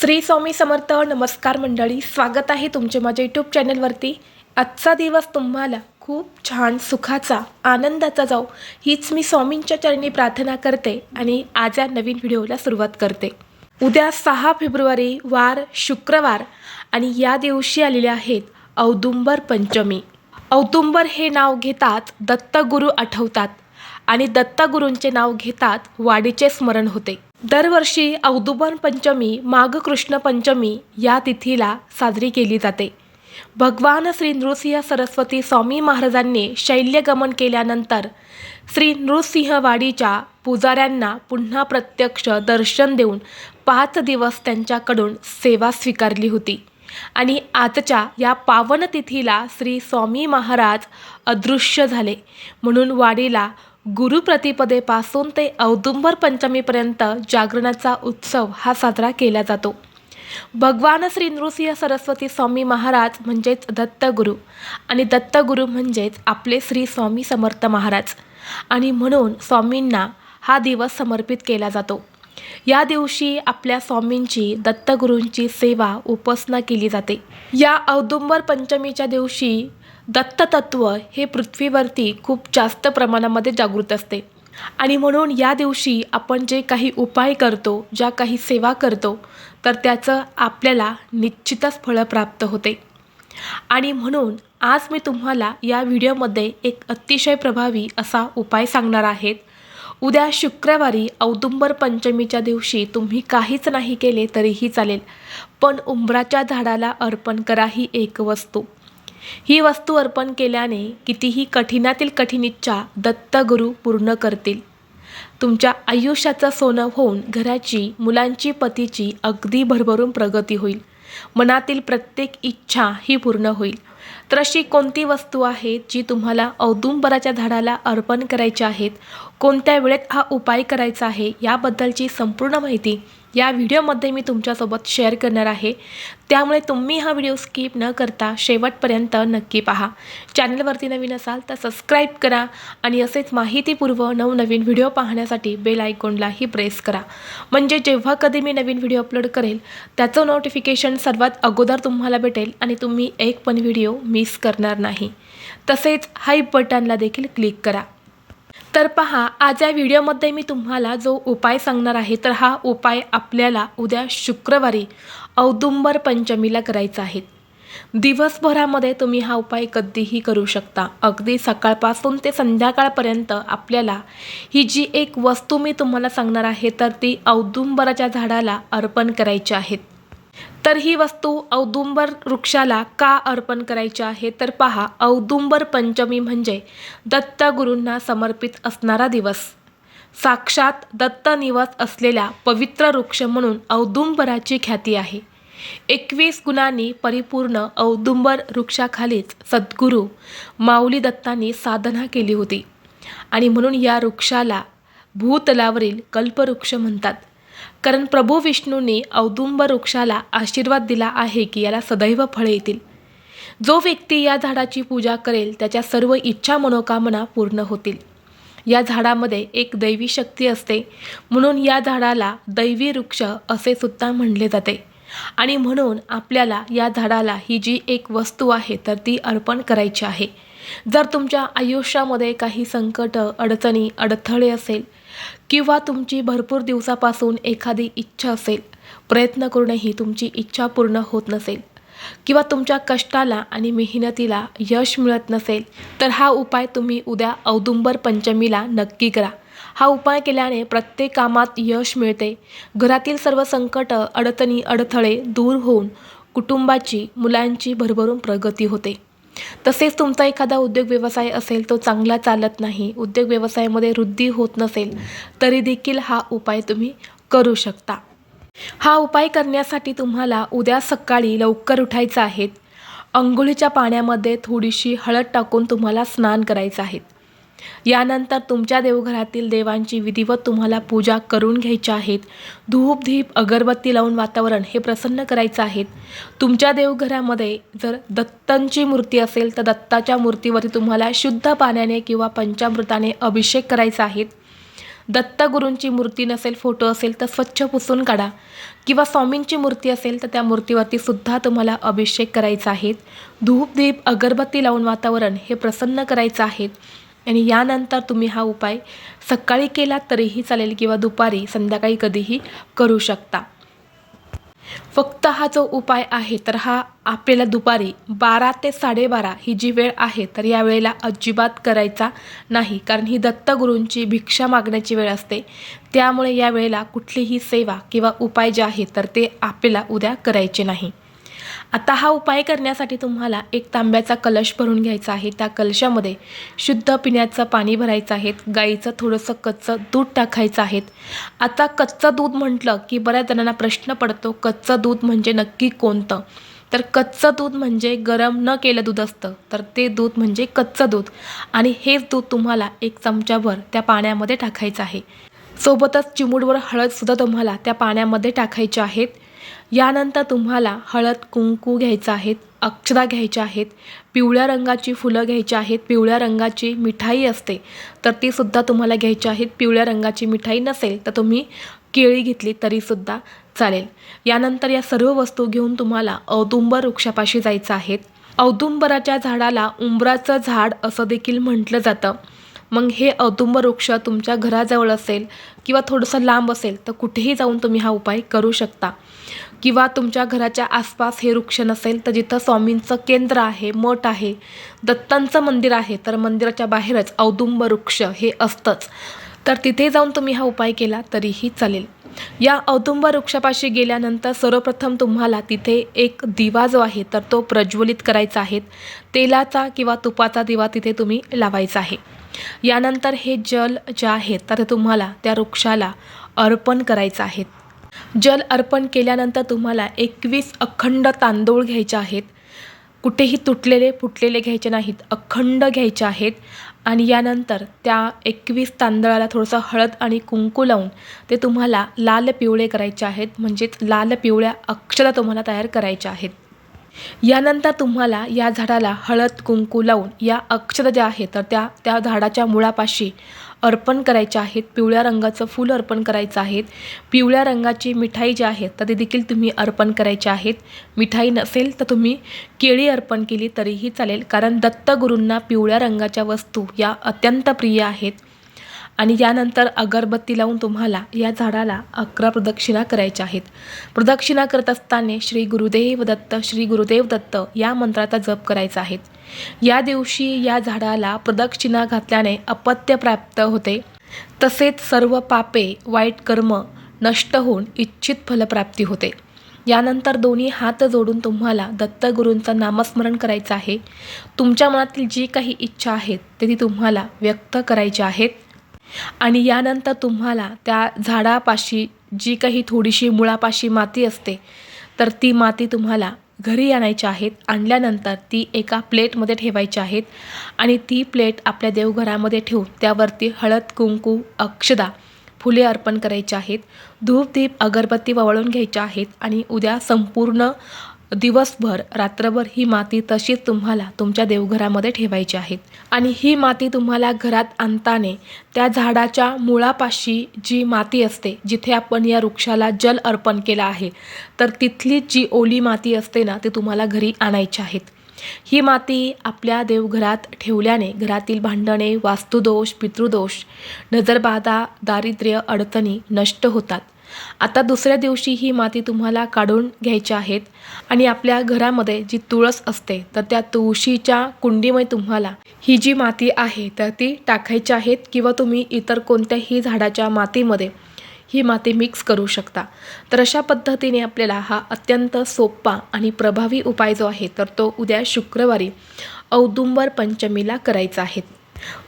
श्री स्वामी समर्थ. नमस्कार मंडळी, स्वागत आहे तुमचे माझ्या यूट्यूब चॅनलवरती. आजचा दिवस तुम्हाला खूप छान सुखाचा आनंदाचा जाऊ हीच मी स्वामींच्या चरणी प्रार्थना करते आणि आज या नवीन व्हिडिओला सुरुवात करते. उद्या 6 फेब्रुवारी वार शुक्रवार आणि या दिवशी आलेले आहेत औदुंबर पंचमी. औदुंबर हे नाव घेताच दत्तगुरू आठवतात आणि दत्तगुरूंचे नाव घेतात वाडीचे स्मरण होते. दरवर्षी औदुंबर पंचमी माघ कृष्ण पंचमी या तिथीला साजरी केली जाते. भगवान श्री नृसिंह सरस्वती स्वामी महाराजांनी शैल्यगमन केल्यानंतर श्री नृसिंहवाडीच्या पुजाऱ्यांना पुन्हा प्रत्यक्ष दर्शन देऊन 5 दिवस त्यांच्याकडून सेवा स्वीकारली होती आणि आजच्या या पावन तिथीला श्री स्वामी महाराज अदृश्य झाले. म्हणून वाडीला गुरुप्रतिपदेपासून ते औदुंबर पंचमीपर्यंत जागरणाचा उत्सव हा साजरा केला जातो. भगवान श्री नृसिंह सरस्वती स्वामी महाराज म्हणजेच दत्तगुरू आणि दत्तगुरू म्हणजेच आपले श्री स्वामी समर्थ महाराज आणि म्हणून स्वामींना हा दिवस समर्पित केला जातो. या दिवशी आपल्या स्वामींची दत्तगुरूंची सेवा उपासना केली जाते. या औदुंबर पंचमीच्या दिवशी दत्ततत्व हे पृथ्वीवरती खूप जास्त प्रमाणामध्ये जागृत असते आणि म्हणून या दिवशी आपण जे काही उपाय करतो, ज्या काही सेवा करतो, तर त्याचं आपल्याला निश्चितच फळ प्राप्त होते. आणि म्हणून आज मी तुम्हाला या व्हिडिओमध्ये एक अतिशय प्रभावी असा उपाय सांगणार आहे. उद्या शुक्रवारी औदुंबर पंचमीच्या दिवशी तुम्ही काहीच नाही केले तरीही चालेल, पण उंबराच्या झाडाला अर्पण करा ही एक वस्तू. ही वस्तू अर्पण केल्याने कितीही कठीणातील कठीण इच्छा दत्तगुरू पूर्ण करतील. तुमच्या आयुष्याचं सोनं होऊन घराची, मुलांची, पतीची अगदी भरभरून प्रगती होईल. मनातील प्रत्येक इच्छा ही पूर्ण होईल. तर अशी कोणती वस्तू आहे जी तुम्हाला औदुंबराच्या झाडाला अर्पण करायची आहेत, कोणत्या वेळेत हा उपाय करायचा आहे, याबद्दलची संपूर्ण माहिती या व्हिडिओमध्ये मी तुमच्यासोबत शेअर करणार आहे. त्यामुळे तुम्ही हा व्हिडिओ स्किप न करता शेवटपर्यंत नक्की पहा. चॅनलवरती नवीन असाल तर सबस्क्राईब करा आणि असेच माहितीपूर्व नवनवीन व्हिडिओ पाहण्यासाठी बेल आयकॉनलाही प्रेस करा. म्हणजे जेव्हा कधी मी नवीन व्हिडिओ अपलोड करेल त्याचं नोटिफिकेशन सर्वात अगोदर तुम्हाला भेटेल आणि तुम्ही एक पण व्हिडिओ मिस करणार नाही. तसेच हाईप बटनला देखील क्लिक करा. तर पहा, आज या व्हिडिओमध्ये मी तुम्हाला जो उपाय सांगणार आहे तर हा उपाय आपल्याला उद्या शुक्रवारी औदुंबर पंचमीला करायचा आहे. दिवसभरामध्ये तुम्ही हा उपाय कधीही करू शकता. अगदी सकाळपासून ते संध्याकाळपर्यंत आपल्याला ही जी एक वस्तू मी तुम्हाला सांगणार आहे तर ती औदुंबराच्या झाडाला अर्पण करायची आहे. तर ही वस्तू औदुंबर वृक्षाला का अर्पण करायची आहे तर पहा, औदुंबर पंचमी म्हणजे दत्तगुरूंना समर्पित असणारा दिवस. साक्षात दत्त निवास असलेला पवित्र वृक्ष म्हणून औदुंबराची ख्याती आहे. 21 गुणांनी परिपूर्ण औदुंबर वृक्षाखालीच सद्गुरू माऊली दत्तांनी साधना केली होती आणि म्हणून या वृक्षाला भूतलावरील कल्पवृक्ष म्हणतात. कारण प्रभू विष्णूंनी औदुंबर वृक्षाला आशीर्वाद दिला आहे की याला सदैव फळे येतील. जो व्यक्ती या झाडाची पूजा करेल त्याच्या सर्व इच्छा मनोकामना पूर्ण होतील. या झाडामध्ये एक दैवी शक्ती असते, म्हणून या झाडाला दैवी वृक्ष असे सुद्धा म्हणले जाते. आणि म्हणून आपल्याला या झाडाला ही जी एक वस्तू आहे तर ती अर्पण करायची आहे. जर तुमच्या आयुष्यामध्ये काही संकट, अडचणी, अडथळे असेल किंवा तुमची भरपूर दिवसापासून एखादी इच्छा असेल, प्रयत्न करूनही तुमची इच्छा पूर्ण होत नसेल किंवा तुमच्या कष्टाला आणि मेहनतीला यश मिळत नसेल, तर हा उपाय तुम्ही उद्या औदुंबर पंचमीला नक्की करा. हा उपाय केल्याने प्रत्येक कामात यश मिळते. घरातील सर्व संकट, अडचणी, अडथळे दूर होऊन कुटुंबाची, मुलांची भरभरून प्रगती होते. तसेच तुमचा एखादा उद्योग व्यवसाय असेल तो चांगला चालत नाही, उद्योग व्यवसायामध्ये वृद्धी होत नसेल, तरी देखील हा उपाय तुम्ही करू शकता. हा उपाय करण्यासाठी तुम्हाला उद्या सकाळी लवकर उठायचं आहे. अंघोळीच्या पाण्यामध्ये थोडीशी हळद टाकून तुम्हाला स्नान करायचं आहे. यानंतर तुमच्या देवघरातील देवांची विधिवत तुम्हाला पूजा करून घ्यायची आहेत. धूप, दीप, अगरबत्ती लावून वातावरण हे प्रसन्न करायचं आहे. तुमच्या देवघरामध्ये जर दत्तांची मूर्ती असेल तर दत्ताच्या मूर्तीवरती तुम्हाला शुद्ध पाण्याने किंवा पंचामृताने अभिषेक करायचा आहे. दत्तगुरूंची मूर्ती नसेल, फोटो असेल तर स्वच्छ पुसून काढा, किंवा स्वामींची मूर्ती असेल तर त्या मूर्तीवरती सुद्धा तुम्हाला अभिषेक करायचा आहे. धूप दीप अगरबत्ती लावून वातावरण हे प्रसन्न करायचं आहे. आणि यानंतर तुम्ही हा उपाय सकाळी केला तरीही चालेल किंवा दुपारी संध्याकाळी कधीही करू शकता. फक्त हा जो उपाय आहे तर हा आपल्याला दुपारी 12 ते 12:30 ही जी वेळ आहे तर या वेळेला अजिबात करायचा नाही, कारण ही दत्तगुरूंची भिक्षा मागण्याची वेळ असते. त्यामुळे या वेळेला कुठलीही सेवा किंवा उपाय जे आहे तर ते आपल्याला उद्या करायचे नाही. आता हा उपाय करण्यासाठी तुम्हाला एक तांब्याचा कलश भरून घ्यायचा आहे. त्या कलशामध्ये शुद्ध पिण्याचं पाणी भरायचं आहे. गाईचं थोडंसं कच्चं दूध टाकायचं आहे. आता कच्चं दूध म्हटलं की बऱ्याच जणांना प्रश्न पडतो, कच्चं दूध म्हणजे नक्की कोणतं? तर कच्चं दूध म्हणजे गरम न केलं दूध असतं, तर ते दूध म्हणजे कच्चं दूध. आणि हेच दूध तुम्हाला एक चमचाभर त्या पाण्यामध्ये टाकायचं आहे. सोबतच चिमूटभर हळदसुद्धा तुम्हाला त्या पाण्यामध्ये टाकायची आहेत. यानंतर तुम्हाला हळद कुंकू घ्यायचं आहे, अक्षता घ्यायच्या आहेत, पिवळ्या रंगाची फुलं घ्यायची आहेत, पिवळ्या रंगाची मिठाई असते तर तीसुद्धा तुम्हाला घ्यायची आहेत. पिवळ्या रंगाची मिठाई नसेल तर तुम्ही केळी घेतली तरीसुद्धा चालेल. यानंतर या सर्व वस्तू घेऊन तुम्हाला औदुंबर वृक्षापाशी जायचं आहे. औदुंबराच्या झाडाला उंबराचं झाड असं देखील म्हटलं जातं. मग हे औदुंबर वृक्ष तुमच्या घराजवळ असेल किंवा थोडंसं लांब असेल तर कुठेही जाऊन तुम्ही हा उपाय करू शकता. किंवा तुमच्या घराच्या आसपास हे वृक्ष नसेल तर जिथं स्वामींचं केंद्र आहे, मठ आहे, दत्तांचं मंदिर आहे तर मंदिराच्या बाहेरच औदुंबर वृक्ष हे असतंच, तर तिथे जाऊन तुम्ही हा उपाय केला तरीही चालेल. या औदुंबर वृक्षापाशी गेल्यानंतर सर्वप्रथम तुम्हाला तिथे एक दिवा जो आहे तर तो प्रज्वलित करायचा आहे. तेलाचा किंवा तुपाचा दिवा तिथे तुम्ही लावायचा आहे. यानंतर हे जल जे आहे तर तुम्हाला त्या वृक्षाला अर्पण करायचं आहे. जल अर्पण केल्यानंतर तुम्हाला 21 अखंड तांदूळ घ्यायचे आहेत. कुठेही तुटलेले फुटलेले घ्यायचे नाहीत, अखंड घ्यायचे आहेत. आणि यानंतर त्या 21 तांदळाला थोडंसं हळद आणि कुंकू लावून ते तुम्हाला लाल पिवळे करायचे आहेत, म्हणजेच लाल पिवळ्या अक्षता तुम्हाला तयार करायच्या आहेत. यानंतर तुम्हाला या झाडाला हळद कुंकू लावून या अक्षता ज्या आहेत तर त्या झाडाच्या मुळापाशी अर्पण करायच्या आहेत. पिवळ्या रंगाचं फूल अर्पण करायचं आहे. पिवळ्या रंगाची मिठाई जी आहे तर ती देखील तुम्ही अर्पण करायची आहेत. मिठाई नसेल तर तुम्ही केळी अर्पण केली तरीही चालेल, कारण दत्तगुरूंना पिवळ्या रंगाच्या वस्तू या अत्यंत प्रिय आहेत. आणि यानंतर अगरबत्ती लावून तुम्हाला या झाडाला 11 प्रदक्षिणा करायच्या आहेत. प्रदक्षिणा करत असताना श्री गुरुदेव दत्त, श्री गुरुदेव दत्त या मंत्राचा जप करायचा आहे. या दिवशी या झाडाला प्रदक्षिणा घातल्याने अपत्य प्राप्त होते, तसेच सर्व पापे वाईट कर्म नष्ट होऊन इच्छित फलप्राप्ती होते. यानंतर दोन्ही हात जोडून तुम्हाला दत्तगुरूंचं नामस्मरण करायचं आहे. तुमच्या मनातील जी काही इच्छा आहेत ते ती तुम्हाला व्यक्त करायची आहेत. आणि यानंतर तुम्हाला त्या झाडापाशी जी काही थोडीशी मुळापाशी माती असते तर ती माती तुम्हाला घरी आणायची आहेत. आणल्यानंतर ती एका प्लेटमध्ये ठेवायची आहेत. आणि ती प्लेट आपल्या देवघरामध्ये ठेवून त्यावरती हळद कुंकू अक्षदा फुले अर्पण करायची आहेत. धूप दीप अगरबत्ती वळून घ्यायच्या आहेत. आणि उद्या संपूर्ण दिवसभर रात्रभर ही माती तशीच तुम्हाला तुमच्या देवघरामध्ये ठेवायची आहेत. आणि ही माती तुम्हाला घरात आणताना त्या झाडाच्या मुळापाशी जी माती असते, जिथे आपण या वृक्षाला जल अर्पण केलं आहे तर तिथली जी ओली माती असते ना ती तुम्हाला घरी आणायची आहेत. ही माती आपल्या देवघरात ठेवल्याने घरातील भांडणे, वास्तुदोष, पितृदोष, नजरबाधा, दारिद्र्य, अडचणी नष्ट होतात. आता दुसऱ्या दिवशी ही माती तुम्हाला काढून घ्यायची आहेत. आणि आपल्या घरामध्ये जी तुळस असते तर त्या तुळशीच्या कुंडीमध्ये तुम्हाला ही जी माती आहे तर ती टाकायची आहेत, किंवा तुम्ही इतर कोणत्याही झाडाच्या मातीमध्ये ही माती मिक्स करू शकता. तर अशा पद्धतीने आपल्याला हा अत्यंत सोपा आणि प्रभावी उपाय जो आहे तर तो उद्या शुक्रवारी औदुंबर पंचमीला करायचा आहे.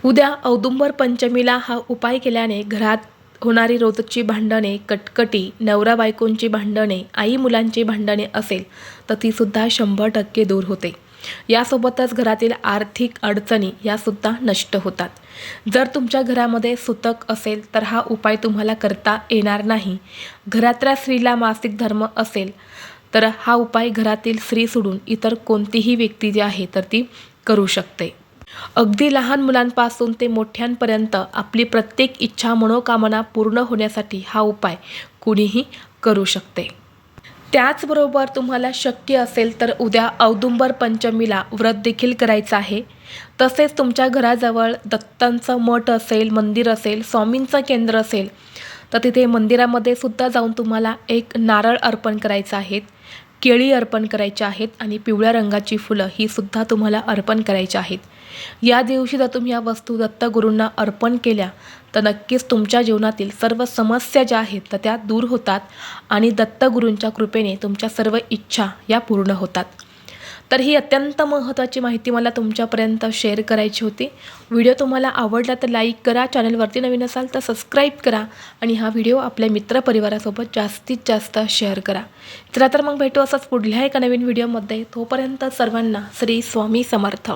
उद्या औदुंबर पंचमीला हा उपाय केल्याने घरात होणारी रोजची भांडणे, कटकटी, नवरा बायकोंची भांडणे, आई मुलांची भांडणे असेल तर तीसुद्धा 100% दूर होते. यासोबतच घरातील आर्थिक अडचणी यासुद्धा नष्ट होतात. जर तुमच्या घरामध्ये सुतक असेल तर हा उपाय तुम्हाला करता येणार नाही. घरातल्या स्त्रीला मासिक धर्म असेल तर हा उपाय घरातील स्त्री सोडून इतर कोणतीही व्यक्ती जी आहे तर ती करू शकते. अगदी लहान मुलांपासून ते मोठ्यांपर्यंत आपली प्रत्येक इच्छा मनोकामना पूर्ण होण्यासाठी हा उपाय कुणीही करू शकते. त्याचबरोबर तुम्हाला शक्य असेल तर उद्या औदुंबर पंचमीला व्रत देखील करायचं आहे. तसेच तुमच्या घराजवळ दत्तांचं मठ असेल, मंदिर असेल, स्वामींचं केंद्र असेल तर तिथे मंदिरामध्ये सुद्धा जाऊन तुम्हाला एक नारळ अर्पण करायचं आहे, केळी अर्पण करायची आहेत आणि पिवळ्या रंगाची फुलं ही सुद्धा तुम्हाला अर्पण करायची आहेत. या दिवशी जर तुम्ही या वस्तू दत्तगुरूंना अर्पण केल्या तर नक्कीच तुमच्या जीवनातील सर्व समस्या ज्या आहेत तर त्या दूर होतात आणि दत्तगुरूंच्या कृपेने तुमच्या सर्व इच्छा या पूर्ण होतात. तर ही अत्यंत महत्त्वाची माहिती मला तुमच्यापर्यंत शेअर करायची होती. व्हिडिओ तुम्हाला आवडला तर लाईक करा, चॅनलवरती नवीन असाल तर सबस्क्राईब करा आणि हा व्हिडिओ आपल्या मित्रपरिवारासोबत जास्तीत जास्त शेअर करा. चला तर मग भेटू असंच पुढल्या एका नवीन व्हिडिओमध्ये. तोपर्यंत सर्वांना श्री स्वामी समर्थ.